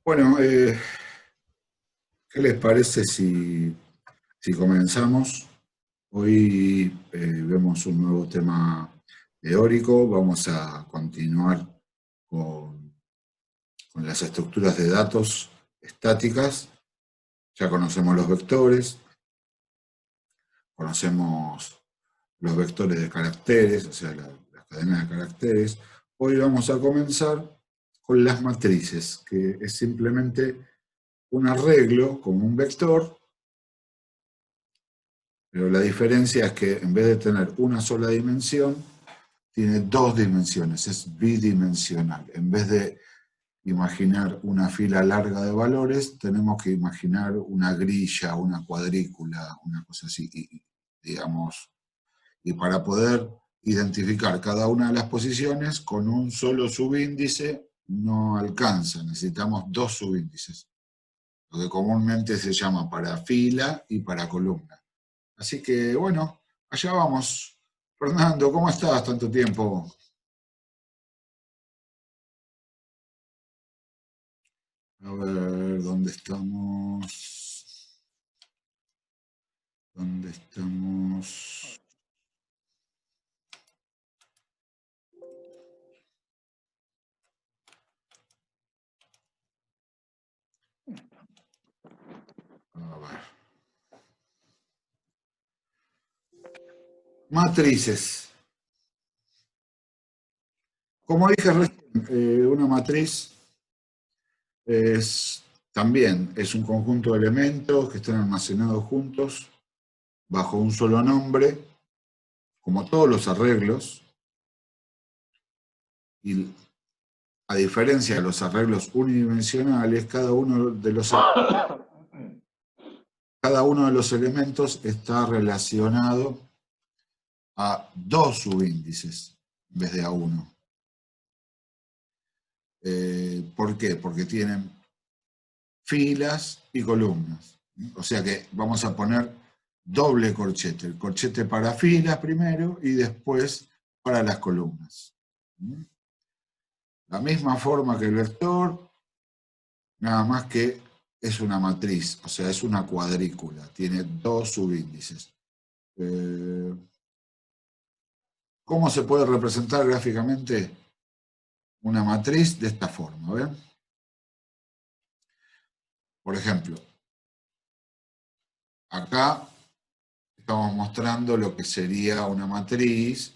Bueno, ¿qué les parece si comenzamos? Hoy vemos un nuevo tema teórico. Vamos a continuar con, con las estructuras de datos estáticas. Ya conocemos los vectores, conocemos los vectores de caracteres, o sea, las cadenas de caracteres. Hoy vamos a comenzar con las matrices, que es simplemente un arreglo como un vector. Pero la diferencia es que en vez de tener una sola dimensión, tiene dos dimensiones, es bidimensional. En vez de imaginar una fila larga de valores, tenemos que imaginar una grilla, una cuadrícula, una cosa así, digamos. Y para poder identificar cada una de las posiciones con un solo subíndice no alcanza, necesitamos dos subíndices, lo que comúnmente se llama para fila y para columna. Así que, bueno, allá vamos. Fernando, ¿cómo estás? Tanto tiempo. A ver, ¿dónde estamos? ¿Dónde estamos? A ver. Matrices. Como dije recién, una matriz también es un conjunto de elementos que están almacenados juntos bajo un solo nombre, como todos los arreglos, y a diferencia de los arreglos unidimensionales, cada uno de los elementos está relacionado a dos subíndices en vez de a uno. ¿Por qué? Porque tienen filas y columnas. O sea que vamos a poner doble corchete. El corchete para filas primero y después para las columnas. La misma forma que el vector, nada más que es una matriz, o sea, es una cuadrícula, tiene dos subíndices. ¿Cómo se puede representar gráficamente una matriz de esta forma? ¿Ven? Por ejemplo, acá estamos mostrando lo que sería una matriz.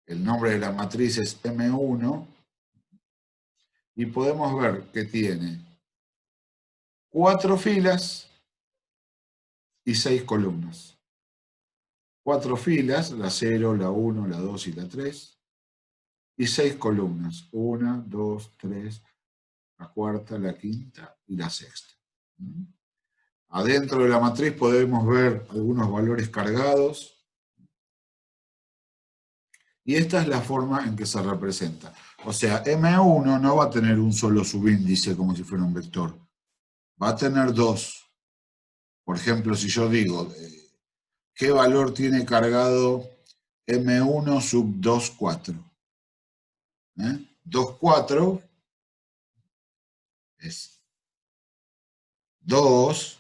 El nombre de la matriz es M1 y podemos ver que tiene 4 filas y 6 columnas. 4 filas, la 0, la 1, la 2 y la 3, y 6 columnas, 1, 2, 3, la cuarta, la quinta y la sexta. Adentro de la matriz podemos ver algunos valores cargados, y esta es la forma en que se representa. O sea, M1 no va a tener un solo subíndice como si fuera un vector, va a tener dos. Por ejemplo, si yo digo, ¿qué valor tiene cargado M1 sub 2, 4? 2, 4 es 2,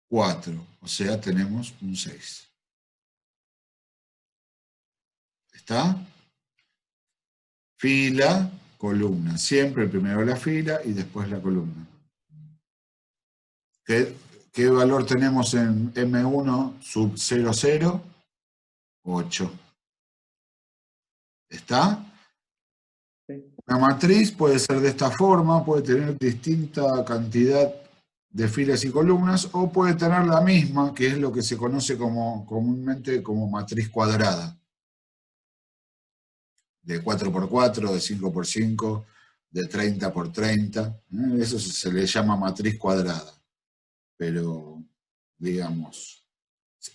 4. O sea, tenemos un 6. ¿Está? Fila, columna. Siempre primero la fila y después la columna. ¿Qué valor tenemos en M1 sub 0, 0? 8. ¿Está? Una matriz puede ser de esta forma, puede tener distinta cantidad de filas y columnas, o puede tener la misma, que es lo que se conoce comúnmente como matriz cuadrada. De 4×4, de 5×5, de 30×30. Eso se le llama matriz cuadrada. Pero, digamos,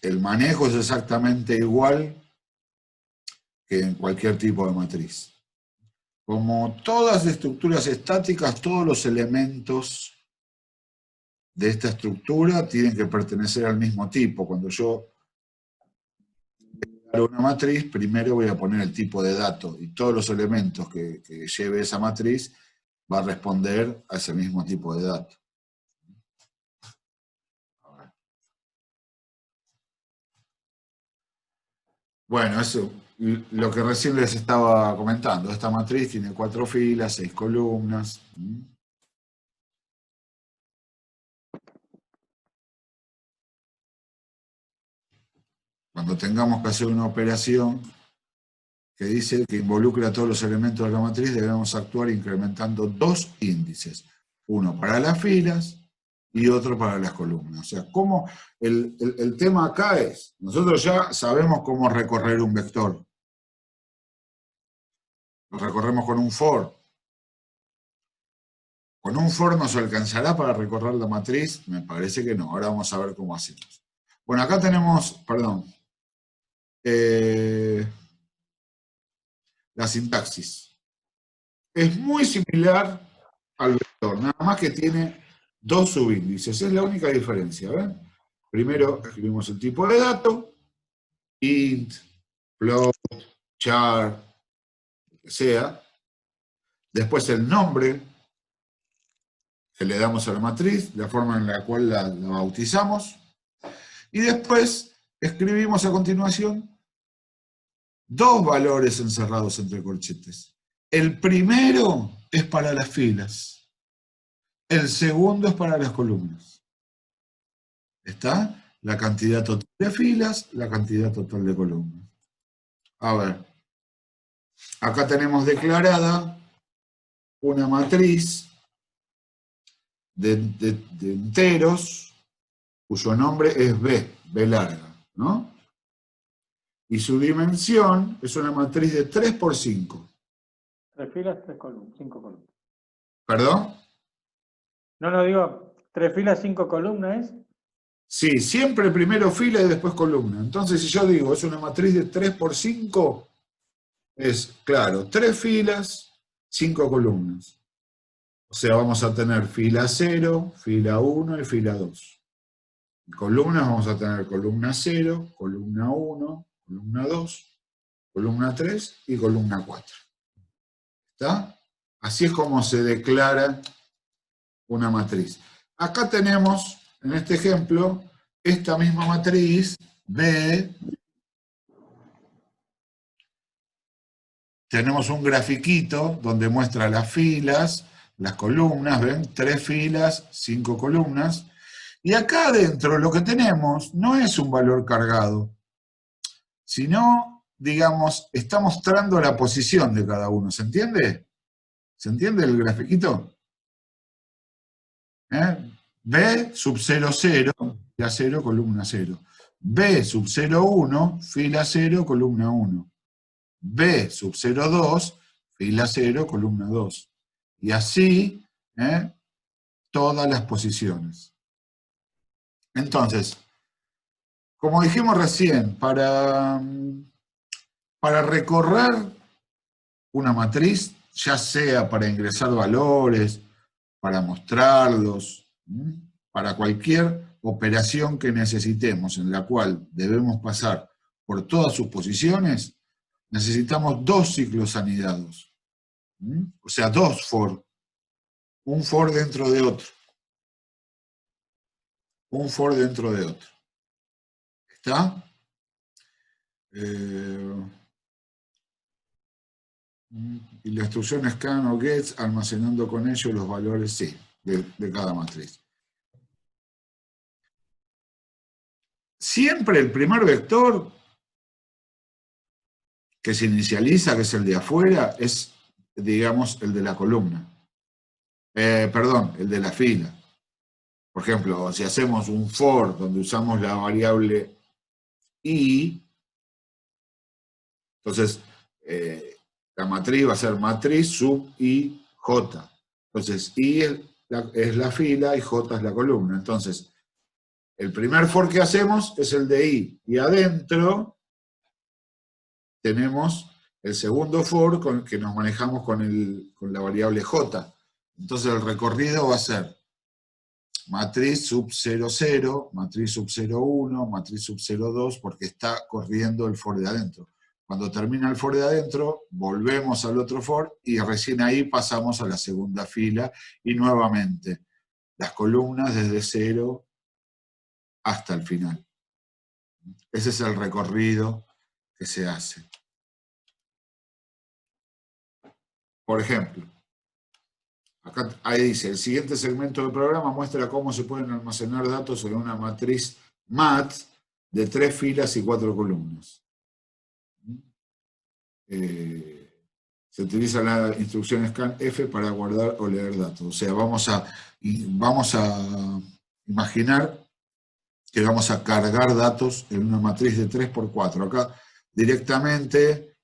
el manejo es exactamente igual que en cualquier tipo de matriz. Como todas estructuras estáticas, todos los elementos de esta estructura tienen que pertenecer al mismo tipo. Cuando yo hago una matriz, primero voy a poner el tipo de dato y todos los elementos que lleve esa matriz va a responder a ese mismo tipo de dato. Bueno, eso, lo que recién les estaba comentando. Esta matriz tiene 4 filas, 6 columnas. Cuando tengamos que hacer una operación que dice que involucra a todos los elementos de la matriz, debemos actuar incrementando 2 índices. Uno para las filas y otro para las columnas. O sea, ¿cómo? El tema acá es, nosotros ya sabemos cómo recorrer un vector. Lo recorremos con un for. ¿Con un for nos alcanzará para recorrer la matriz? Me parece que no. Ahora vamos a ver cómo hacemos. Bueno, acá tenemos, perdón, la sintaxis. Es muy similar al vector, nada más que tiene 2 subíndices. Es la única diferencia, ¿ven? Primero escribimos el tipo de dato, int, float, char, lo que sea. Después el nombre que le damos a la matriz, la forma en la cual la bautizamos. Y después escribimos a continuación 2 valores encerrados entre corchetes. El primero es para las filas. El segundo es para las columnas. ¿Está? La cantidad total de filas, la cantidad total de columnas. A ver. Acá tenemos declarada una matriz de enteros cuyo nombre es B larga, ¿no? Y su dimensión es una matriz de 3 por 5. 3 filas, 3 columnas, 5 columnas. ¿Perdón? No, digo, 3 filas, 5 columnas es. Sí, siempre primero fila y después columna. Entonces, si yo digo, es una matriz de 3 por 5, es, claro, 3 filas, 5 columnas. O sea, vamos a tener fila 0, fila 1 y fila 2. En columnas vamos a tener columna 0, columna 1, columna 2, columna 3 y columna 4. ¿Está? Así es como se declara una matriz. Acá tenemos, en este ejemplo, esta misma matriz B. Tenemos un grafiquito donde muestra las filas, las columnas, ¿ven? 3 filas, 5 columnas. Y acá adentro lo que tenemos no es un valor cargado, sino, digamos, está mostrando la posición de cada uno. ¿Se entiende? ¿Se entiende el grafiquito? B sub 0, 0, fila 0, columna 0. B sub 0, 1, fila 0, columna 1. B sub 0, 2, fila 0, columna 2. Y así, todas las posiciones. Entonces, como dijimos recién, para recorrer una matriz, ya sea para ingresar valores, para mostrarlos, para cualquier operación que necesitemos, en la cual debemos pasar por todas sus posiciones, necesitamos 2 ciclos anidados. O sea, 2 for. Un for dentro de otro. Un for dentro de otro. ¿Está? Y la instrucción scan o gets almacenando con ello los valores, sí, de cada matriz. Siempre el primer vector que se inicializa, que es el de afuera, es, digamos, el de la columna. Perdón, el de la fila. Por ejemplo, si hacemos un for donde usamos la variable i, entonces la matriz va a ser matriz sub i j. Entonces i es la fila y j es la columna. Entonces, el primer for que hacemos es el de i. Y adentro tenemos el segundo for que nos manejamos con la variable j. Entonces el recorrido va a ser matriz sub 0, 0, matriz sub 0, 1, matriz sub 0, 2, porque está corriendo el for de adentro. Cuando termina el for de adentro, volvemos al otro for y recién ahí pasamos a la segunda fila y nuevamente las columnas desde 0 hasta el final. Ese es el recorrido que se hace. Por ejemplo, acá ahí dice, el siguiente segmento del programa muestra cómo se pueden almacenar datos en una matriz MAT de 3 filas y 4 columnas. Se utiliza la instrucción scanf para guardar o leer datos. O sea, vamos a imaginar que vamos a cargar datos en una matriz de 3×4. Acá directamente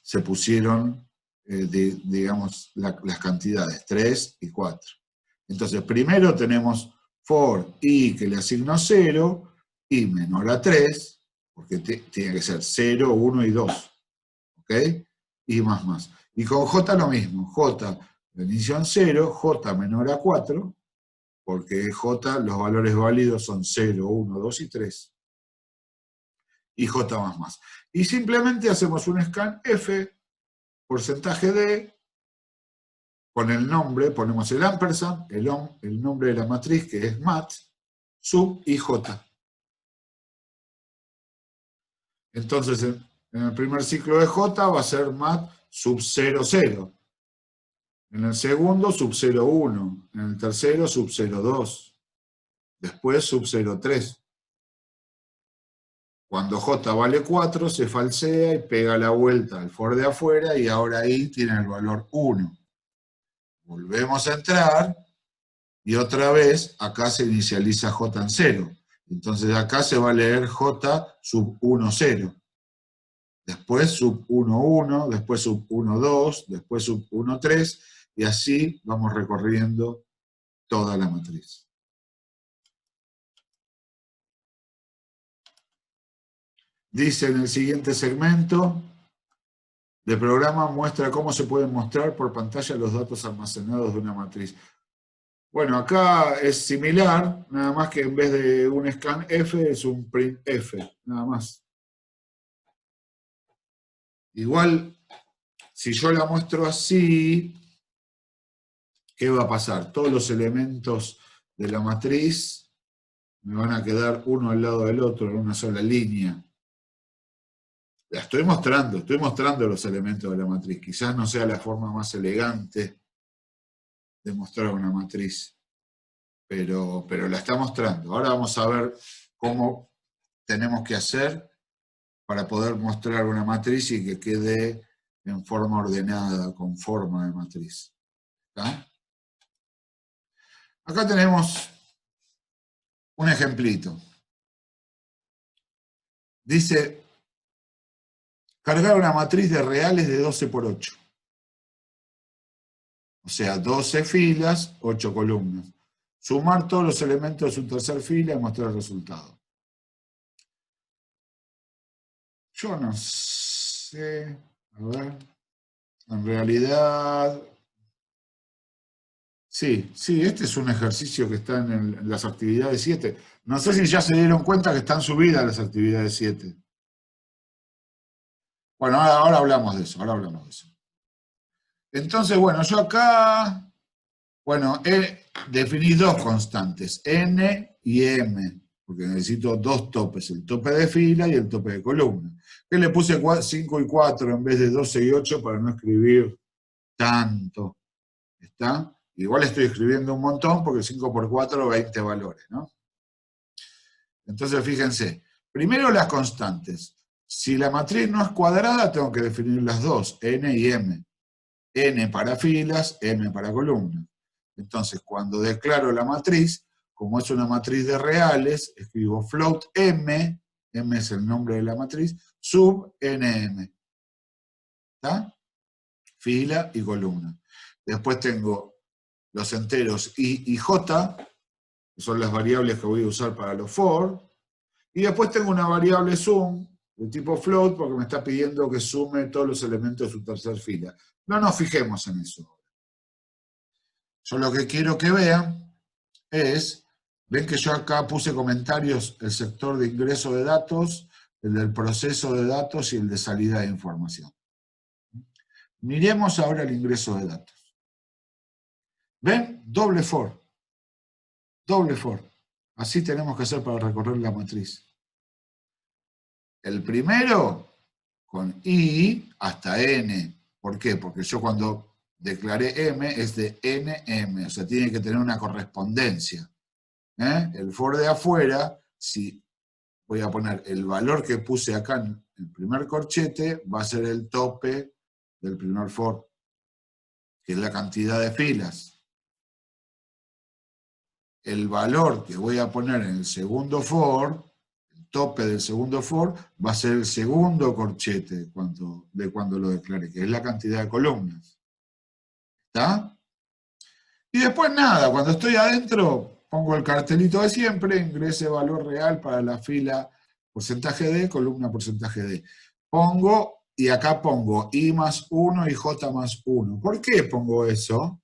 se pusieron, digamos, las cantidades 3 y 4. Entonces, primero tenemos for i que le asigno 0, i menor a 3, porque tiene que ser 0, 1 y 2. ¿Ok? Y más. Y con j lo mismo, j de inicio 0, j menor a 4, porque j los valores válidos son 0, 1, 2 y 3. Y j más. Y simplemente hacemos un scanf, porcentaje de, con el nombre, ponemos el ampersand, el nombre de la matriz que es mat, sub ij. Entonces, en el primer ciclo de j va a ser mat sub 0, 0. En el segundo, sub 0, 1. En el tercero, sub 0, 2. Después, sub 0, 3. Cuando j vale 4, se falsea y pega la vuelta al for de afuera y ahora ahí tiene el valor 1. Volvemos a entrar y otra vez acá se inicializa j en 0. Entonces acá se va a leer j sub 1, 0. Después sub 1, 1, después sub 1, 2, después sub 1, 3, y así vamos recorriendo toda la matriz. Dice en el siguiente segmento, el programa muestra cómo se pueden mostrar por pantalla los datos almacenados de una matriz. Bueno, acá es similar, nada más que en vez de un scanf es un printf, nada más. Igual, si yo la muestro así, ¿qué va a pasar? Todos los elementos de la matriz me van a quedar uno al lado del otro en una sola línea. La estoy mostrando los elementos de la matriz. Quizás no sea la forma más elegante de mostrar una matriz, pero la está mostrando. Ahora vamos a ver cómo tenemos que hacer para poder mostrar una matriz y que quede en forma ordenada, con forma de matriz. ¿Está? Acá tenemos un ejemplito. Dice, cargar una matriz de reales de 12×8. O sea, 12 filas, 8 columnas. Sumar todos los elementos de su tercera fila y mostrar el resultado. Yo no sé, a ver, en realidad, sí, este es un ejercicio que está en las actividades 7. No sé si ya se dieron cuenta que están subidas las actividades 7. Bueno, ahora hablamos de eso, Entonces, bueno, yo acá, bueno, definí dos constantes, n y m, porque necesito dos topes, el tope de fila y el tope de columna. Que le puse 5 y 4 en vez de 12 y 8 para no escribir tanto. ¿Está? Igual estoy escribiendo un montón porque 5×4, 20 valores, ¿no? Entonces, fíjense, primero las constantes. Si la matriz no es cuadrada, tengo que definir las dos, n y m. n para filas, m para columnas. Entonces, cuando declaro la matriz, como es una matriz de reales, escribo float m, m es el nombre de la matriz, sub nm. ¿Está? Fila y columna. Después tengo los enteros i y j, que son las variables que voy a usar para los for, y después tengo una variable sum, de tipo float, porque me está pidiendo que sume todos los elementos de su tercera fila. No nos fijemos en eso. Yo lo que quiero que vean es, ven que yo acá puse comentarios, el sector de ingreso de datos, el del proceso de datos y el de salida de información. Miremos ahora el ingreso de datos. ¿Ven? Doble for. Doble for. Así tenemos que hacer para recorrer la matriz. El primero, con I hasta N. ¿Por qué? Porque yo cuando declaré M es de NM, o sea, tiene que tener una correspondencia. El for de afuera, si voy a poner el valor que puse acá en el primer corchete, va a ser el tope del primer for, que es la cantidad de filas. El valor que voy a poner en el segundo for, el tope del segundo for, va a ser el segundo corchete de cuando lo declaré, que es la cantidad de columnas. ¿Está? Y después nada, cuando estoy adentro, pongo el cartelito de siempre, ingrese valor real para la fila porcentaje D, columna porcentaje D. Pongo, y acá pongo I más 1 y J más 1. ¿Por qué pongo eso?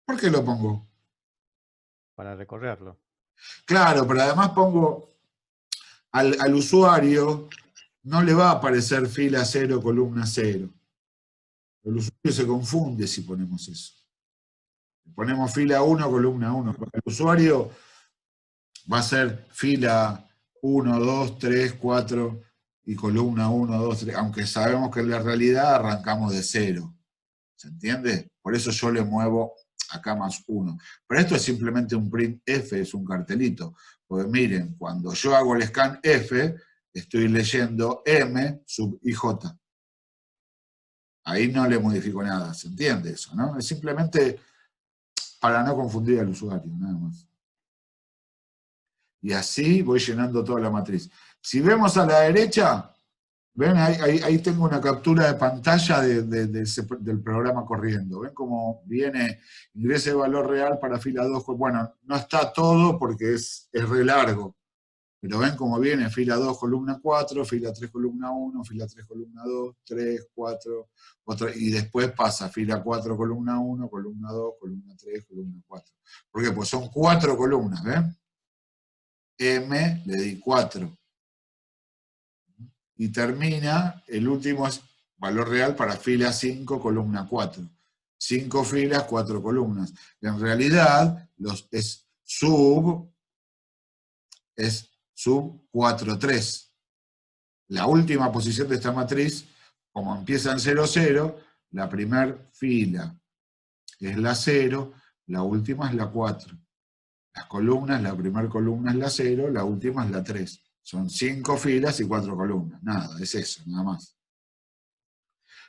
¿Por qué lo pongo? Para recorrerlo. Claro, pero además pongo al usuario, no le va a aparecer fila 0, columna 0. El usuario se confunde si ponemos eso. Ponemos fila 1, columna 1. Para el usuario va a ser fila 1, 2, 3, 4 y columna 1, 2, 3, aunque sabemos que en la realidad arrancamos de 0. ¿Se entiende? Por eso yo le muevo acá más 1. Pero esto es simplemente un print F, es un cartelito. Porque miren, cuando yo hago el scan F, estoy leyendo M sub IJ. Ahí no le modifico nada, ¿se entiende eso, no? Es simplemente para no confundir al usuario, nada más. Y así voy llenando toda la matriz. Si vemos a la derecha, ven, ahí tengo una captura de pantalla del programa corriendo. ¿Ven cómo viene, ingrese valor real para fila 2? Bueno, no está todo porque es re largo. Pero ven cómo viene fila 2, columna 4, fila 3, columna 1, fila 3, columna 2, 3, 4, y después pasa fila 4, columna 1, columna 2, columna 3, columna 4. ¿Por qué? Pues son 4 columnas, ¿ven? M le di 4. Y termina, el último es valor real para fila 5, columna 4. 5 filas, 4 columnas. En realidad, es sub 4, 3. La última posición de esta matriz, como empieza en 0, 0, la primera fila es la 0, la última es la 4. Las columnas, la primera columna es la 0, la última es la 3. Son 5 filas y 4 columnas. Nada, es eso, nada más.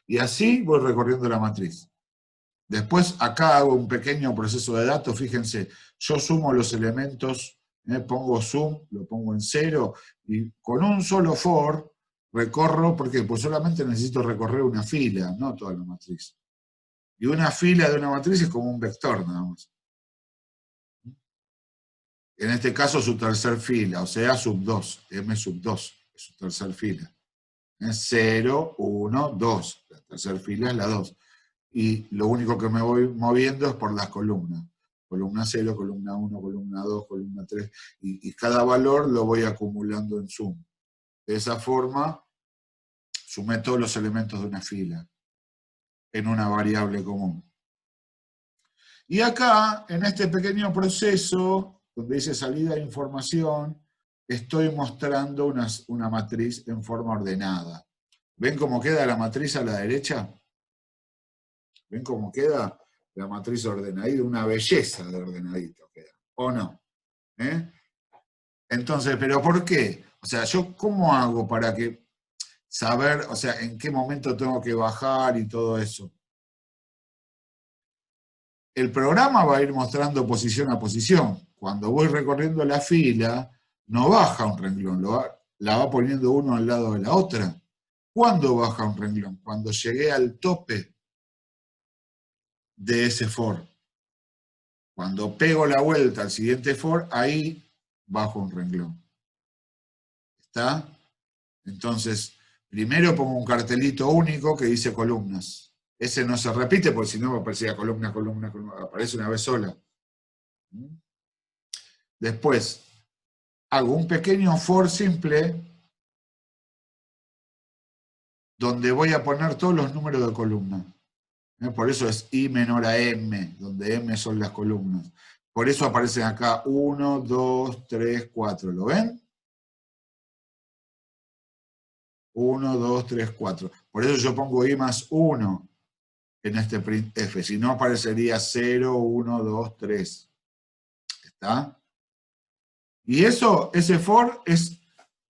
Y así voy recorriendo la matriz. Después acá hago un pequeño proceso de datos. Fíjense, yo sumo los elementos, pongo sum, lo pongo en 0, y con un solo for recorro, ¿por qué? Pues solamente necesito recorrer una fila, no toda la matriz. Y una fila de una matriz es como un vector, nada más. En este caso su tercer fila, o sea, sub 2, M sub 2, es su tercer fila. 0, 1, 2. La tercera fila es la 2. Y lo único que me voy moviendo es por las columnas. Columna 0, columna 1, columna 2, columna 3. Y cada valor lo voy acumulando en sum. De esa forma, sumé todos los elementos de una fila en una variable común. Y acá, en este pequeño proceso, donde dice salida de información, estoy mostrando una matriz en forma ordenada. ¿Ven cómo queda la matriz a la derecha? ¿Ven cómo queda la matriz ordenadita? Una belleza de ordenadito queda, ¿o no? Entonces, ¿pero por qué? O sea, ¿yo cómo hago para saber, o sea, en qué momento tengo que bajar y todo eso? El programa va a ir mostrando posición a posición. Cuando voy recorriendo la fila, no baja un renglón, la va poniendo uno al lado de la otra. ¿Cuándo baja un renglón? Cuando llegué al tope de ese for. Cuando pego la vuelta al siguiente for, ahí bajo un renglón. ¿Está? Entonces, primero pongo un cartelito único que dice columnas. Ese no se repite porque si no aparecía columna, columna, columna. Aparece una vez sola. Después, hago un pequeño for simple donde voy a poner todos los números de columna. Por eso es I menor a M, donde M son las columnas. Por eso aparecen acá 1, 2, 3, 4. ¿Lo ven? 1, 2, 3, 4. Por eso yo pongo I más 1 en este printf. Si no, aparecería 0, 1, 2, 3. ¿Está? Y eso, ese for es,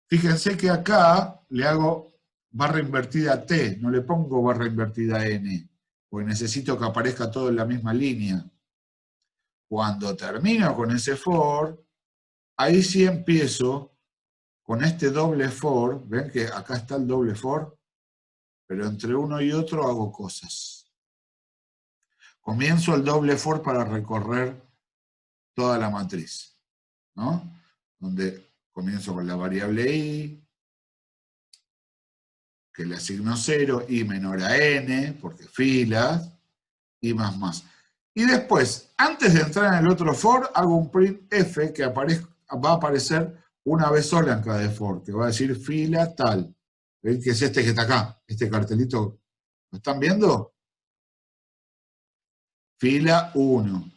fíjense que acá le hago barra invertida T, no le pongo barra invertida N, porque necesito que aparezca todo en la misma línea. Cuando termino con ese for, ahí sí empiezo con este doble for, ven que acá está el doble for, pero entre uno y otro hago cosas. Comienzo el doble for para recorrer toda la matriz, ¿no? Donde comienzo con la variable i, que le asigno 0, i menor a n, porque filas, y más más. Y después, antes de entrar en el otro for, hago un printf que va a aparecer una vez sola en cada for, que va a decir fila tal. ¿Ven que es este que está acá? Este cartelito, ¿lo están viendo? Fila 1.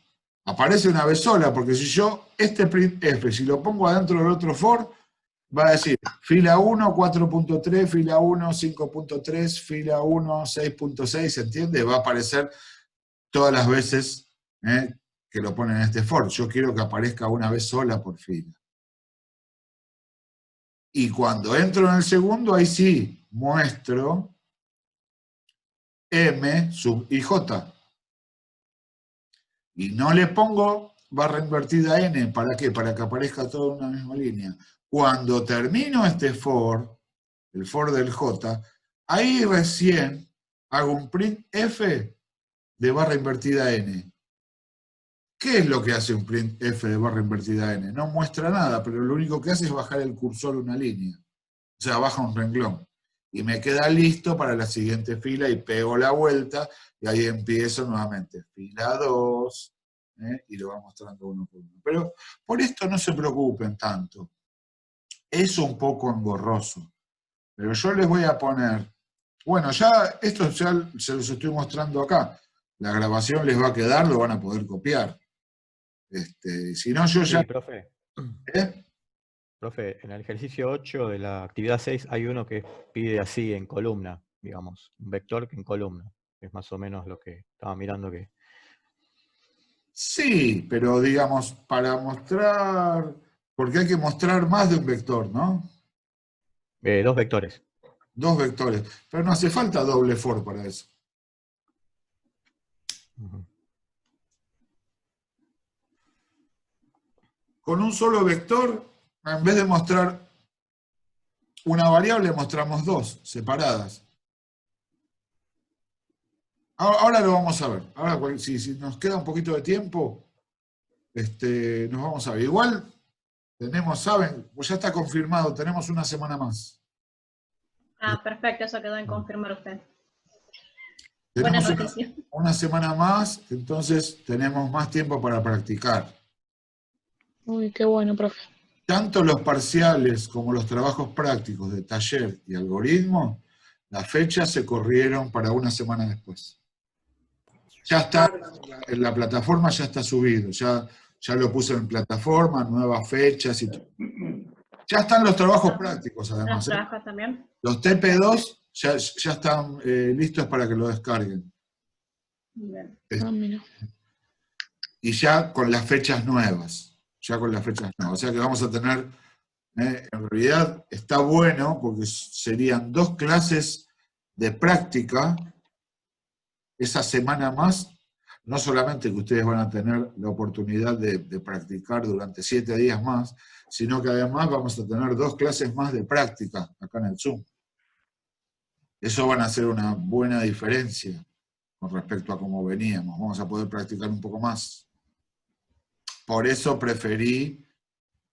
Aparece una vez sola, porque si yo, este printf, si lo pongo adentro del otro for, va a decir fila 1, 4.3, fila 1, 5.3, fila 1, 6.6, ¿se entiende? Va a aparecer todas las veces que lo ponen en este for. Yo quiero que aparezca una vez sola por fila. Y cuando entro en el segundo, ahí sí muestro M sub IJ. Y no le pongo barra invertida N. ¿Para qué? Para que aparezca todo en una misma línea. Cuando termino este for, el for del J, ahí recién hago un printf de barra invertida N. ¿Qué es lo que hace un printf de barra invertida N? No muestra nada, pero lo único que hace es bajar el cursor una línea. O sea, baja un renglón. Y me queda listo para la siguiente fila y pego la vuelta y ahí empiezo nuevamente. Fila 2, y lo va mostrando uno por uno. Pero por esto no se preocupen tanto. Es un poco engorroso. Pero yo les voy a poner... Bueno, ya esto ya se los estoy mostrando acá. La grabación les va a quedar, lo van a poder copiar. Si no, yo ya... Sí, profe. ¿Eh? Profe, en el ejercicio 8 de la actividad 6 hay uno que pide así en columna, digamos, un vector en columna. Es más o menos lo que estaba mirando que... Sí, pero digamos, para mostrar... Porque hay que mostrar más de un vector, ¿no? 2 vectores. 2 vectores. Pero no hace falta doble for para eso. Ujú. Con un solo vector, en vez de mostrar una variable, mostramos 2 separadas. Ahora lo vamos a ver. Ahora, si nos queda un poquito de tiempo, nos vamos a ver. Igual tenemos, saben, pues ya está confirmado, tenemos una semana más. Ah, perfecto, eso quedó en confirmar usted. Buena Tenemos noticia. una semana más, entonces tenemos más tiempo para practicar. Uy, qué bueno, profe. Tanto los parciales como los trabajos prácticos de taller y algoritmo, las fechas se corrieron para una semana después. Ya está, en la plataforma ya está subido, ya lo puse en plataforma, nuevas fechas y todo. Ya están los trabajos prácticos ¿Los además. trabajos también? Los TP2 ya están listos para que lo descarguen. Bien. Ah, mira. Y ya con las fechas nuevas. Ya con las fechas nuevas. O sea que vamos a tener, en realidad está bueno porque serían 2 clases de práctica esa semana más. No solamente que ustedes van a tener la oportunidad de practicar durante 7 días más, sino que además vamos a tener 2 clases más de práctica acá en el Zoom. Eso van a hacer una buena diferencia con respecto a cómo veníamos. Vamos a poder practicar un poco más. Por eso preferí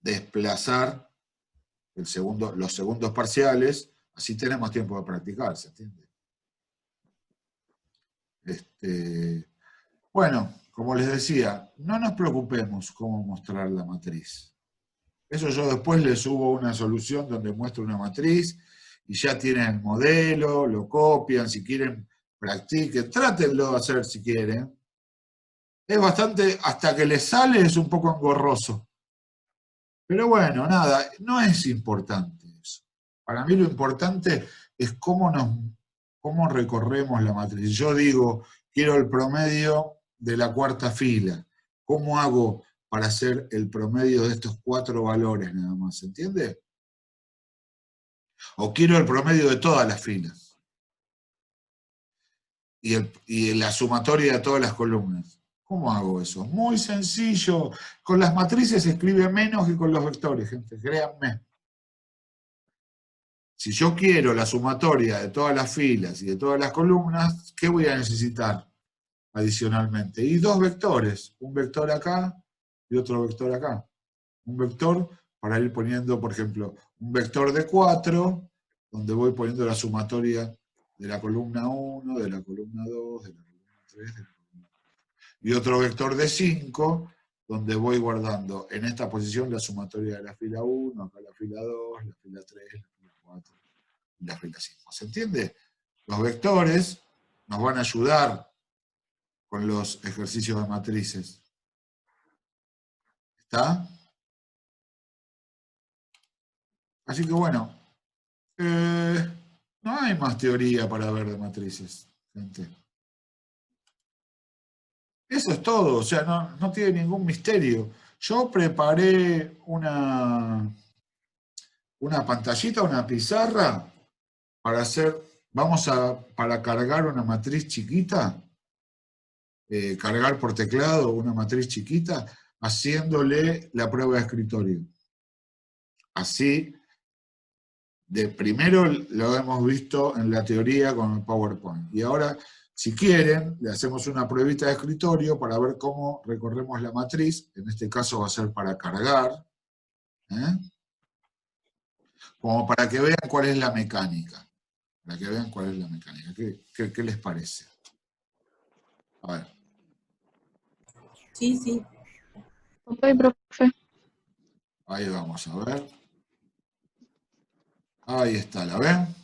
desplazar los segundos parciales, así tenemos tiempo de practicar, ¿se entiende? Bueno, como les decía, no nos preocupemos cómo mostrar la matriz. Eso yo después le subo una solución donde muestro una matriz y ya tienen el modelo, lo copian, si quieren practiquen, trátenlo de hacer si quieren. Es bastante, hasta que les sale es un poco engorroso. Pero bueno, nada, no es importante eso. Para mí lo importante es cómo recorremos la matriz. Yo digo, quiero el promedio de la cuarta fila. ¿Cómo hago para hacer el promedio de estos 4 valores nada más? ¿Se entiende? O quiero el promedio de todas las filas. Y la sumatoria de todas las columnas. ¿Cómo hago eso? Muy sencillo. Con las matrices se escribe menos que con los vectores, gente, créanme. Si yo quiero la sumatoria de todas las filas y de todas las columnas, ¿qué voy a necesitar adicionalmente? Y 2 vectores, un vector acá y otro vector acá. Un vector para ir poniendo, por ejemplo, un vector de 4, donde voy poniendo la sumatoria de la columna 1, de la columna 2, de la columna 3, de la columna 4. Y otro vector de 5, donde voy guardando en esta posición la sumatoria de la fila 1, acá la fila 2, la fila 3, la fila 4 y la fila 5. ¿Se entiende? Los vectores nos van a ayudar con los ejercicios de matrices. ¿Está? Así que bueno, no hay más teoría para ver de matrices, gente. Eso es todo, o sea, no tiene ningún misterio. Yo preparé una pantallita, una pizarra, para hacer, para cargar una matriz chiquita, cargar por teclado una matriz chiquita, haciéndole la prueba de escritorio. Así, de primero lo hemos visto en la teoría con el PowerPoint. Y ahora, si quieren, le hacemos una pruebita de escritorio para ver cómo recorremos la matriz. En este caso va a ser para cargar. Como para que vean cuál es la mecánica. Para que vean cuál es la mecánica. ¿Qué les parece? A ver. Sí, sí. Ok, profe. Ahí vamos a ver. Ahí está, ¿la ven?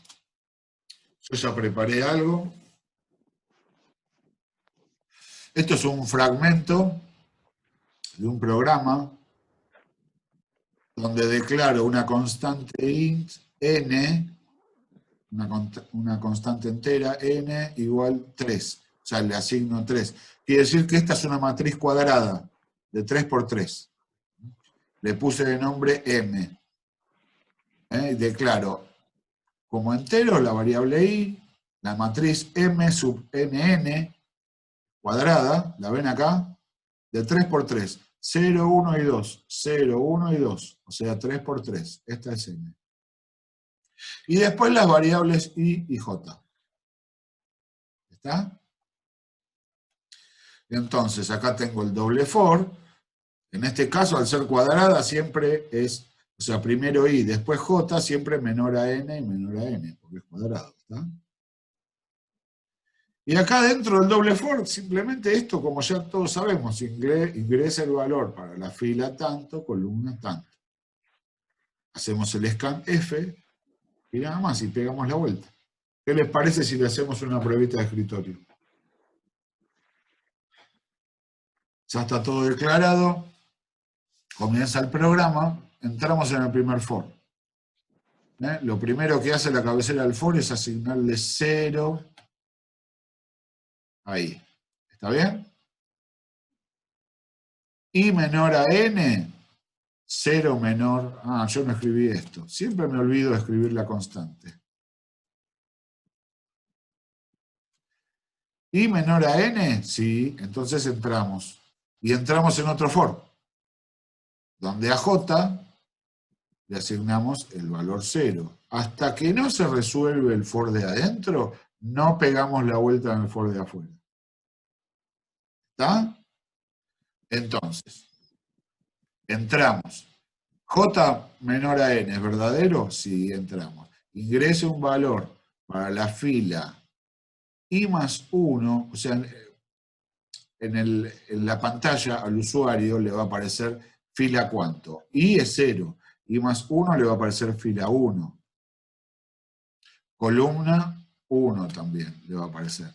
Yo ya preparé algo. Esto es un fragmento de un programa donde declaro una constante int n, una constante entera n igual 3. O sea, le asigno 3. Quiere decir que esta es una matriz cuadrada de 3 por 3. Le puse de nombre m. Declaro como entero la variable i, la matriz m sub nn cuadrada, ¿la ven acá? De 3 por 3. 0, 1 y 2. 0, 1 y 2. O sea, 3 por 3. Esta es n. Y después las variables i y j. ¿Está? Entonces, acá tengo el doble for. En este caso, al ser cuadrada, siempre es, o sea, primero i, después j, siempre menor a n y menor a n, porque es cuadrado. ¿Está? Y acá dentro del doble for, simplemente esto, como ya todos sabemos, ingresa el valor para la fila tanto, columna tanto. Hacemos el scan F y nada más, y pegamos la vuelta. ¿Qué les parece si le hacemos una pruebita de escritorio? Ya está todo declarado. Comienza el programa. Entramos en el primer for. Lo primero que hace la cabecera del for es asignarle 0. Ahí. ¿Está bien? I menor a n, 0 menor... Ah, yo no escribí esto. Siempre me olvido de escribir la constante. I menor a n, sí, entonces entramos. Y entramos en otro for, donde a j le asignamos el valor 0. Hasta que no se resuelve el for de adentro, no pegamos la vuelta en el for de afuera. ¿Está? Entonces, entramos. J menor a n, ¿es verdadero? Sí, entramos. Ingrese un valor para la fila i más 1, o sea, en la pantalla al usuario le va a aparecer fila cuánto. I es 0. I más 1 le va a aparecer fila 1. Columna 1 también le va a aparecer.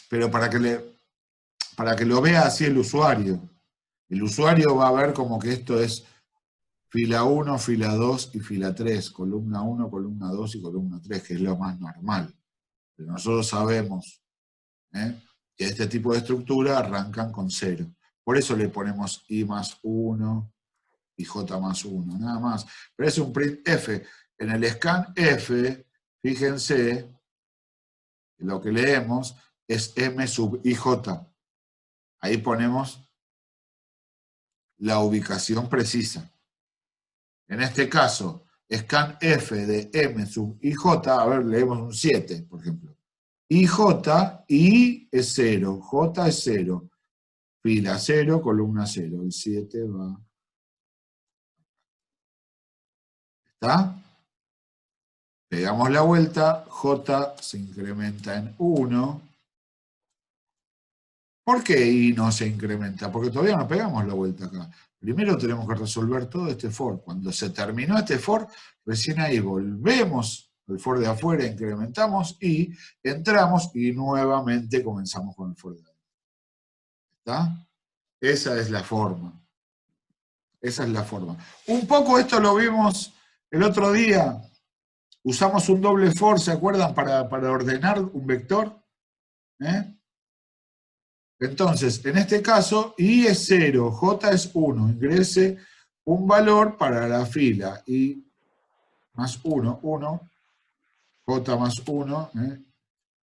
Pero para que lo vea así el usuario va a ver como que esto es fila 1, fila 2 y fila 3, columna 1, columna 2 y columna 3, que es lo más normal. Pero nosotros sabemos que este tipo de estructura arrancan con 0. Por eso le ponemos I más 1 y J más 1, nada más. Pero es un printf. En el scanf, fíjense, lo que leemos es M sub IJ. Ahí ponemos la ubicación precisa. En este caso, scanf de M sub IJ, a ver, leemos un 7, por ejemplo. IJ, I es 0, J es 0, fila 0, columna 0, el 7 va. ¿Está? Pegamos la vuelta, J se incrementa en 1. ¿Por qué I no se incrementa? Porque todavía no pegamos la vuelta acá. Primero tenemos que resolver todo este for. Cuando se terminó este for, recién ahí volvemos al for de afuera, incrementamos y entramos y nuevamente comenzamos con el for de adentro. ¿Está? Esa es la forma. Esa es la forma. Un poco esto lo vimos el otro día. Usamos un doble for, ¿se acuerdan? Para ordenar un vector. Entonces, en este caso, I es 0, J es 1. Ingrese un valor para la fila. I más 1, 1. J más 1.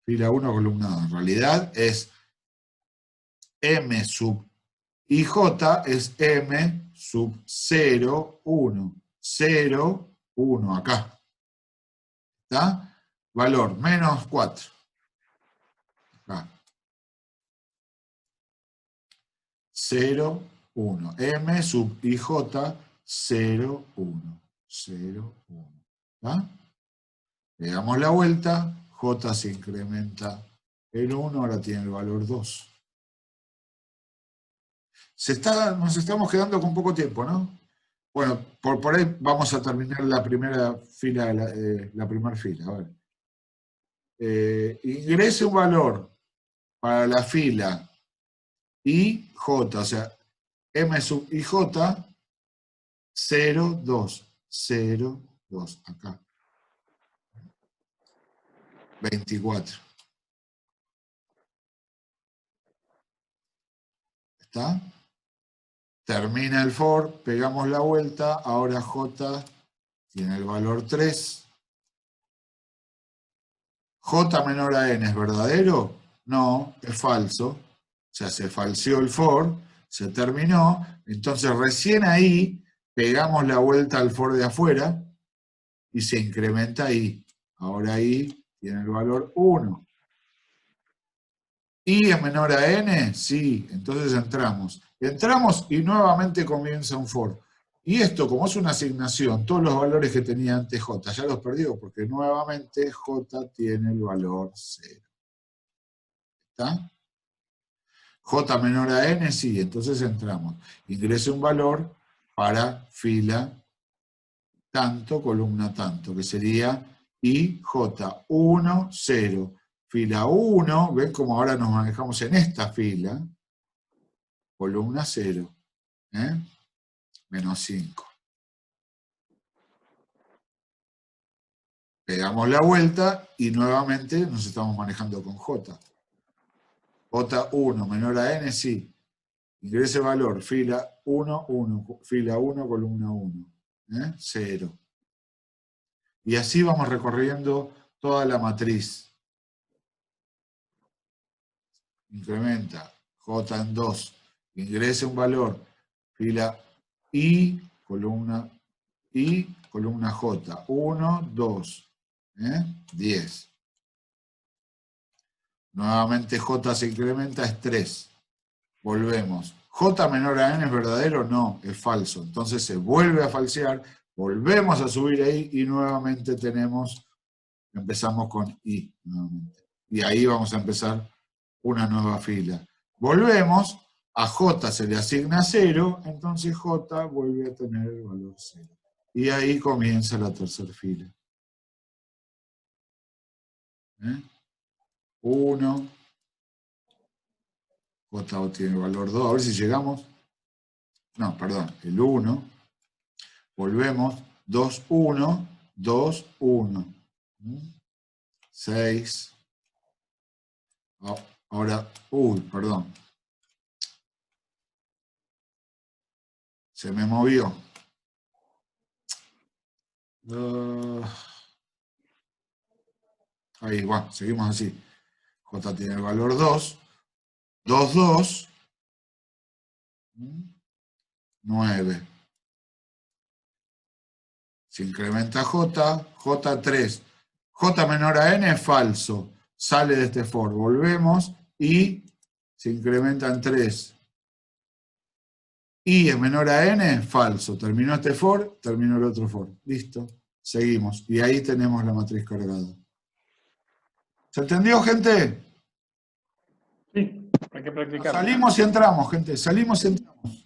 Fila 1, columna 2. En realidad es M sub IJ es M sub 0, 1. 0, 1 acá. ¿Está? Valor menos 4. Acá. 0, 1. M sub IJ, 0, 1. 0, 1. ¿Está? Le damos la vuelta, J se incrementa el 1, ahora tiene el valor 2. Nos estamos quedando con poco tiempo, ¿no? Bueno, por ahí vamos a terminar la primera fila. La primera fila, a ver. Ingrese un valor para la fila IJ, o sea, M sub IJ, 0, 2, 0, 2, acá. 24. ¿Está? Termina el for, pegamos la vuelta, ahora J tiene el valor 3. J menor a N, ¿es verdadero? No, es falso. O sea, se falseó el for, se terminó, entonces recién ahí pegamos la vuelta al for de afuera y se incrementa I. Ahora I tiene el valor 1. ¿I es menor a N? Sí, entonces entramos. Entramos y nuevamente comienza un for. Y esto, como es una asignación, todos los valores que tenía antes J, ya los perdió, porque nuevamente J tiene el valor 0. ¿Está? J menor a N, sí, entonces entramos. Ingrese un valor para fila tanto, columna tanto, que sería IJ 1, 0. Fila 1, ven como ahora nos manejamos en esta fila, columna 0, menos 5. Pegamos la vuelta y nuevamente nos estamos manejando con J. J1 menor a N, sí. Ingrese valor, fila 1, 1, fila 1, columna 1, 0. Y así vamos recorriendo toda la matriz. Incrementa, J en 2, ingrese un valor, fila I, columna J, 1, 2, 10. Nuevamente J se incrementa, es 3. Volvemos. J menor a N es verdadero, no, es falso. Entonces se vuelve a falsear, volvemos a subir ahí y nuevamente empezamos con I. Nuevamente. Y ahí vamos a empezar una nueva fila. Volvemos, a J se le asigna 0, entonces J vuelve a tener el valor 0. Y ahí comienza la tercera fila. 1, J obtiene el valor 2, a ver si llegamos. No, perdón, el 1. Volvemos, 2, 1, 2, 1. 6. Ahora, perdón. Se me movió. Ahí va, seguimos así. J tiene el valor 2. 2, 2. 9. Se incrementa J. J 3. J menor a n es falso. Sale de este for. Volvemos y se incrementa en 3. I es menor a n, falso. Terminó este for, terminó el otro for. Listo. Seguimos. Y ahí tenemos la matriz cargada. ¿Se entendió, gente? Sí, hay que practicar. Salimos y entramos, gente. Salimos y entramos.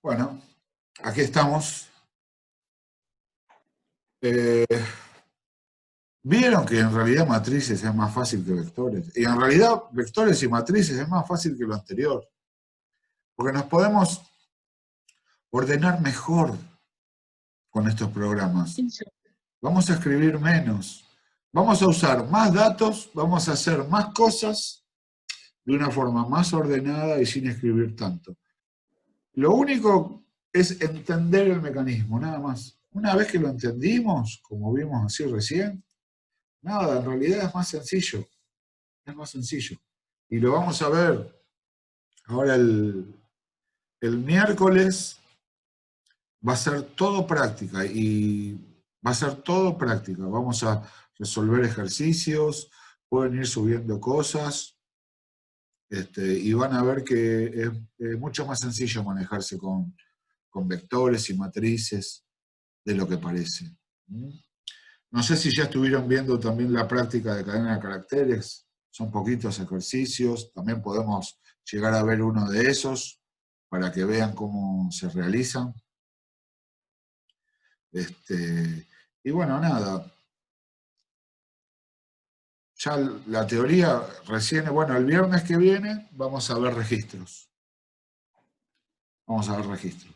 Bueno, aquí estamos. Vieron que en realidad matrices es más fácil que vectores. Y en realidad vectores y matrices es más fácil que lo anterior. Porque nos podemos ordenar mejor con estos programas. Vamos a escribir menos. Vamos a usar más datos, vamos a hacer más cosas de una forma más ordenada y sin escribir tanto. Lo único es entender el mecanismo, nada más. Una vez que lo entendimos, como vimos así recién, nada, en realidad es más sencillo. Es más sencillo. Y lo vamos a ver ahora el miércoles. Va a ser todo práctica y va a ser todo práctica. Vamos a resolver ejercicios, pueden ir subiendo cosas y van a ver que es mucho más sencillo manejarse con vectores y matrices de lo que parece. No sé si ya estuvieron viendo también la práctica de cadena de caracteres. Son poquitos ejercicios. También podemos llegar a ver uno de esos para que vean cómo se realizan. Y bueno, nada. Ya la teoría recién, bueno, el viernes que viene vamos a ver registros. Vamos a ver registros.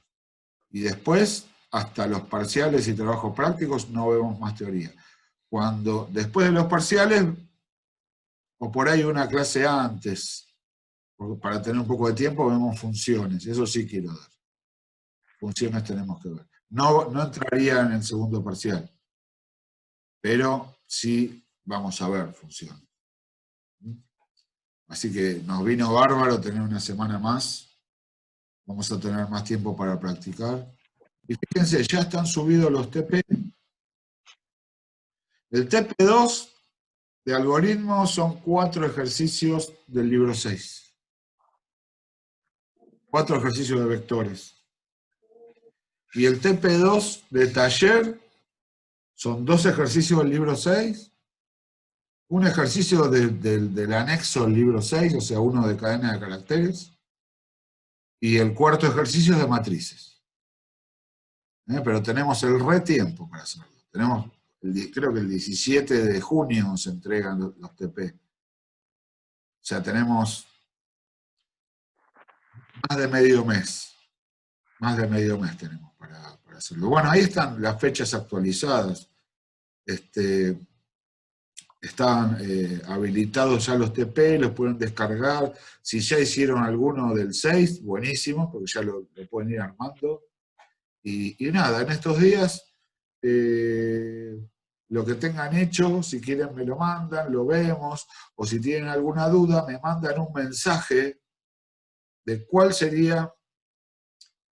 Y después, hasta los parciales y trabajos prácticos, no vemos más teoría. Después de los parciales, o por ahí una clase antes, para tener un poco de tiempo, vemos funciones. Eso sí quiero dar. Funciones tenemos que ver. No entraría en el segundo parcial, pero sí vamos a ver funciones. Así que nos vino bárbaro tener una semana más. Vamos a tener más tiempo para practicar. Y fíjense, ya están subidos los TP. El TP2 de algoritmos son 4 ejercicios del libro 6. 4 ejercicios de vectores. Y el TP2 de taller son 2 ejercicios del libro 6, un ejercicio del anexo del libro 6, o sea, uno de cadena de caracteres, y el cuarto ejercicio es de matrices. Pero tenemos el retiempo para hacerlo. Creo que el 17 de junio se entregan los TP. O sea, tenemos más de medio mes. Más de medio mes tenemos para hacerlo. Bueno, ahí están las fechas actualizadas. Están habilitados ya los TP, los pueden descargar. Si ya hicieron alguno del 6, buenísimo, porque ya lo pueden ir armando. Y nada, en estos días, lo que tengan hecho, si quieren me lo mandan, lo vemos, o si tienen alguna duda, me mandan un mensaje de cuál sería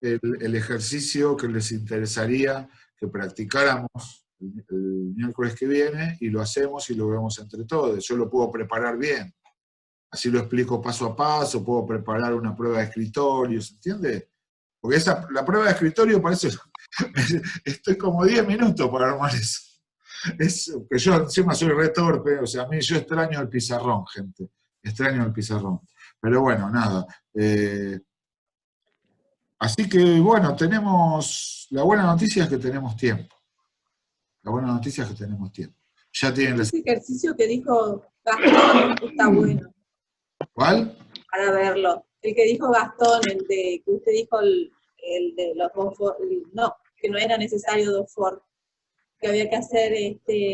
el ejercicio que les interesaría que practicáramos el miércoles que viene, y lo hacemos y lo vemos entre todos. Yo lo puedo preparar bien, así lo explico paso a paso, puedo preparar una prueba de escritorio, ¿se entiende? Porque la prueba de escritorio parece Estoy como 10 minutos para armar eso. Es que yo encima soy re torpe, o sea, a mí yo extraño el pizarrón, gente. Extraño el pizarrón. Pero bueno, nada. Así que bueno, la buena noticia es que tenemos tiempo. La buena noticia es que tenemos tiempo. Ya tienen Ese ejercicio que dijo Gastón está bueno ¿Cuál? para verlo. El que dijo Gastón, el de que usted dijo el de los dos for, no, que no era necesario dos for, que había que hacer,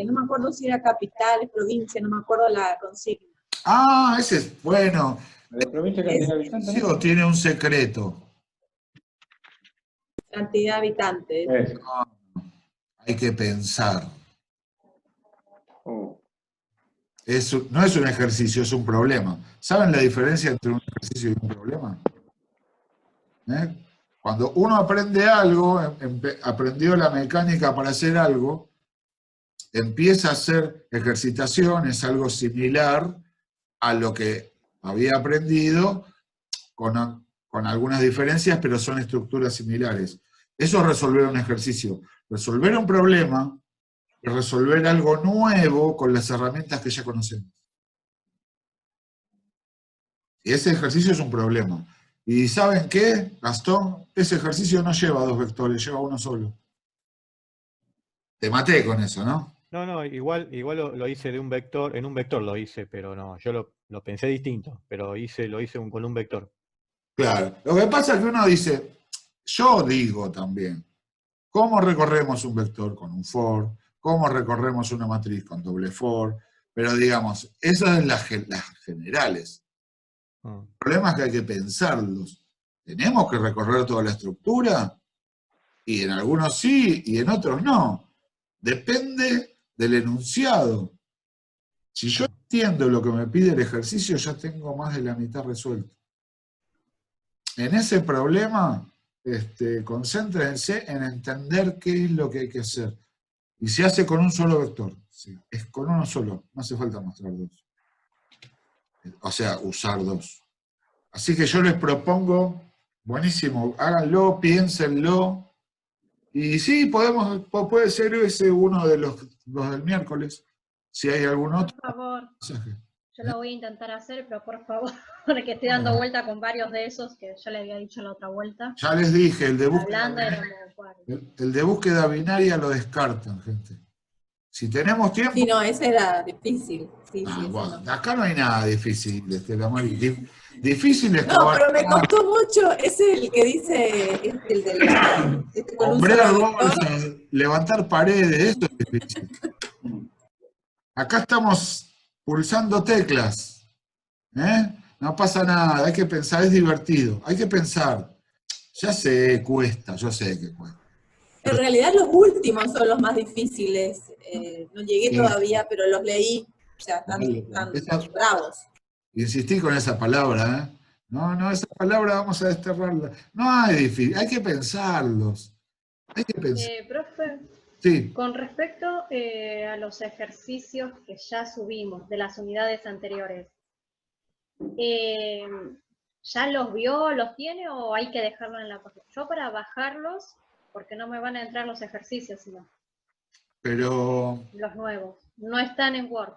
no me acuerdo si era capital, provincia, no me acuerdo la consigna. Ah, ese es bueno. ¿De provincia cantidad de habitantes? Sí, o tiene un secreto. Cantidad de habitantes. Hay que pensar. Oh. No es un ejercicio, es un problema. ¿Saben la diferencia entre un ejercicio y un problema? Cuando uno aprende algo, aprendió la mecánica para hacer algo, empieza a hacer ejercitaciones, algo similar a lo que había aprendido, con algunas diferencias, pero son estructuras similares. Eso es resolver un ejercicio. Resolver un problema y resolver algo nuevo con las herramientas que ya conocemos. Y ese ejercicio es un problema. ¿Y saben qué, Gastón? Ese ejercicio no lleva dos vectores, lleva uno solo. Te maté con eso, ¿no? No, igual lo hice de un vector, en un vector lo hice, pero no, yo lo pensé distinto, pero lo hice con un vector. Claro. Lo que pasa es que uno dice, yo digo también, ¿cómo recorremos un vector con un for? ¿Cómo recorremos una matriz con doble for? Pero digamos, esas son las generales. El problema es que hay que pensarlos. ¿Tenemos que recorrer toda la estructura? Y en algunos sí, y en otros no. Depende del enunciado. Si yo entiendo lo que me pide el ejercicio, ya tengo más de la mitad resuelto. En ese problema, concéntrense en entender qué es lo que hay que hacer. Y se hace con un solo vector. Sí, es con uno solo, no hace falta mostrar dos. O sea, usar dos. Así que yo les propongo, buenísimo, háganlo, piénsenlo. Y sí, puede ser ese uno de los del miércoles, si hay algún otro. Por favor, mensaje. yo lo voy a intentar hacer, pero por favor, porque estoy dando vuelta con varios de esos que ya le había dicho en la otra vuelta. Ya les dije, el de Hablando éramos varios. el de búsqueda binaria lo descartan, gente. Si tenemos tiempo... Sí, no, ese era difícil. Sí, bueno, no. acá no hay nada difícil, Mari. Difícil es No, pero me costó mucho. Es el que dice, el del con un hombrear solo bolsas, vector. levantar paredes, esto es difícil. Acá estamos pulsando teclas. No pasa nada, hay que pensar, es divertido. Hay que pensar. Ya sé, cuesta, yo sé que cuesta. En realidad los últimos son los más difíciles. No llegué Sí. todavía, pero los leí. O sea, están bravos. Insistí con esa palabra, ¿eh? No, esa palabra vamos a desterrarla. No hay difícil, hay que pensarlos. Hay que pensar. Profe, Sí. con respecto a los ejercicios que ya subimos de las unidades anteriores, ¿ya los vio, los tiene o hay que dejarlo en la página? Yo para bajarlos, porque no me van a entrar los ejercicios, sino Pero... los nuevos. No están en Word.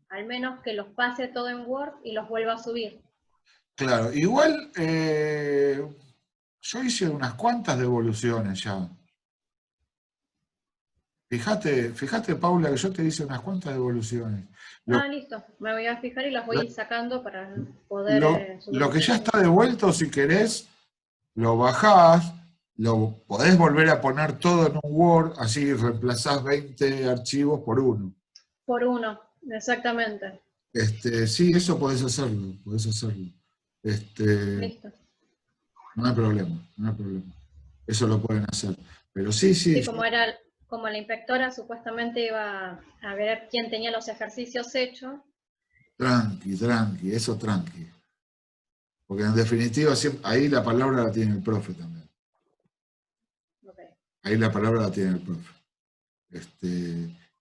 Al menos que los pase todo en Word y los vuelva a subir. Claro, igual yo hice unas cuantas devoluciones ya. Fíjate, Paula, que yo te hice unas cuantas devoluciones. Listo. Me voy a fijar y las voy sacando para poder subir. Lo que ya está devuelto, si querés, lo bajás, lo podés volver a poner todo en un Word, así reemplazás 20 archivos por uno. Por uno, exactamente. Sí, eso podés hacerlo. Listo. No hay problema. Eso lo pueden hacer. Pero sí. Sí, como la inspectora supuestamente iba a ver quién tenía los ejercicios hechos. Tranqui, eso tranqui. Porque en definitiva, ahí la palabra la tiene el profe también. Okay. Ahí la palabra la tiene el profe.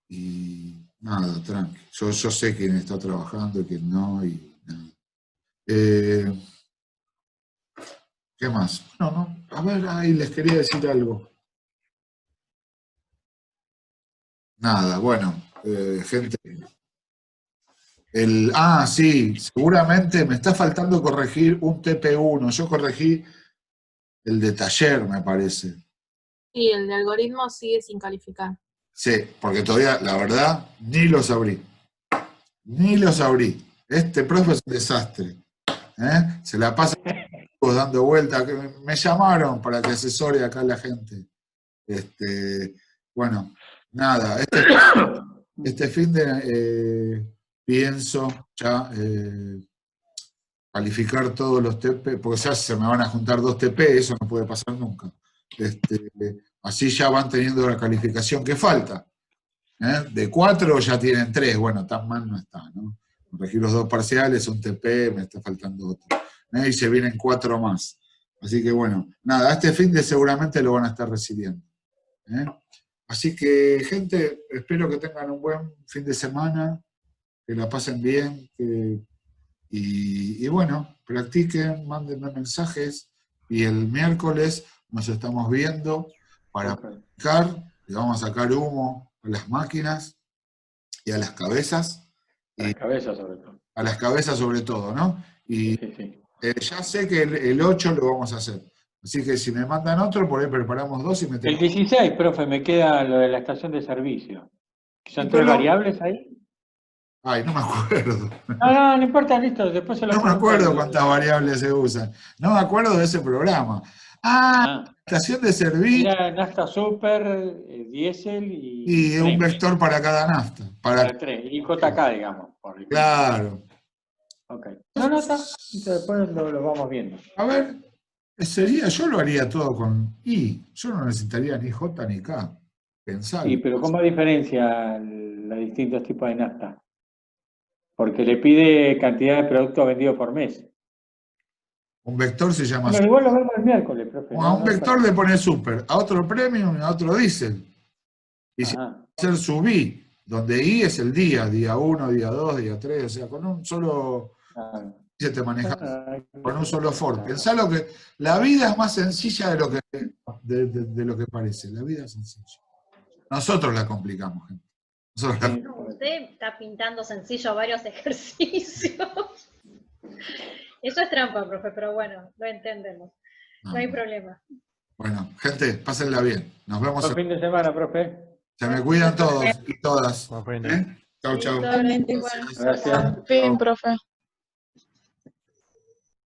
Y nada, tranqui. Yo sé quién está trabajando y quién no, y nada. ¿Qué más? A ver, ahí les quería decir algo. nada, bueno, gente. Sí, seguramente me está faltando corregir un TP1. Yo corregí el de taller, me parece. Y el de algoritmo sigue sin calificar. Sí, porque todavía, la verdad, ni los abrí. Ni los abrí. Este profe es un desastre. Se la pasa dando vueltas. Me llamaron para que asesore acá a la gente. Bueno, nada. Este fin de pienso ya calificar todos los TP, porque ya se me van a juntar 2 TP, eso no puede pasar nunca. Así ya van teniendo la calificación que falta. De 4 ya tienen 3, bueno, tan mal no está, ¿no? Corregir los 2 parciales, un TP, me está faltando otro. Y se vienen 4 más. Así que bueno, nada, este fin de seguramente lo van a estar recibiendo. Así que, gente, espero que tengan un buen fin de semana, que la pasen bien, y bueno, practiquen, mándenme mensajes, y el miércoles nos estamos viendo para practicar, le vamos a sacar humo a las máquinas y a las cabezas. A las cabezas sobre todo. A las cabezas sobre todo, ¿no? Y Sí. ya sé que el 8 lo vamos a hacer. Así que si me mandan otro, por ahí preparamos 2 y El metemos. 16, profe, me queda lo de la estación de servicio. ¿Son Sí, 3 pero- variables ahí? Ay, no me acuerdo. No importa, listo, después se lo No me pregunto. acuerdo cuántas variables se usan. No me acuerdo de ese programa. Ah, Estación de servicio era nafta super, diésel y un premium, vector para cada nafta. para 3, y JK, digamos. Por ejemplo. Claro. Ok. No, está. Después lo vamos viendo. A ver, yo lo haría todo con I. Yo no necesitaría ni J ni K. Pensar. Sí, pero ¿cómo diferencia los distintos tipos de nafta? Porque le pide cantidad de productos vendidos por mes. Un vector se llama Bueno, igual lo vemos el miércoles, profe. A un vector le pone super, a otro premium y a otro diésel. Y si va Ajá. a ser sub I, donde I es el día 1, día 2, día 3, o sea, con un solo Ah, se te maneja ah, con un solo for. Pensá lo que la vida es más sencilla de lo que de lo que parece. La vida es sencilla. Nosotros la complicamos, gente. Nosotros la- sí. No, usted está pintando sencillo varios ejercicios. Eso es trampa, profe, pero bueno, lo entendemos. No hay problema. Bueno, gente, pásenla bien. Nos vemos. Buen fin de semana, profe. Se me cuidan todos y todas. Buen fin de- Chau, chau. Totalmente igual. Gracias. Fin, profe.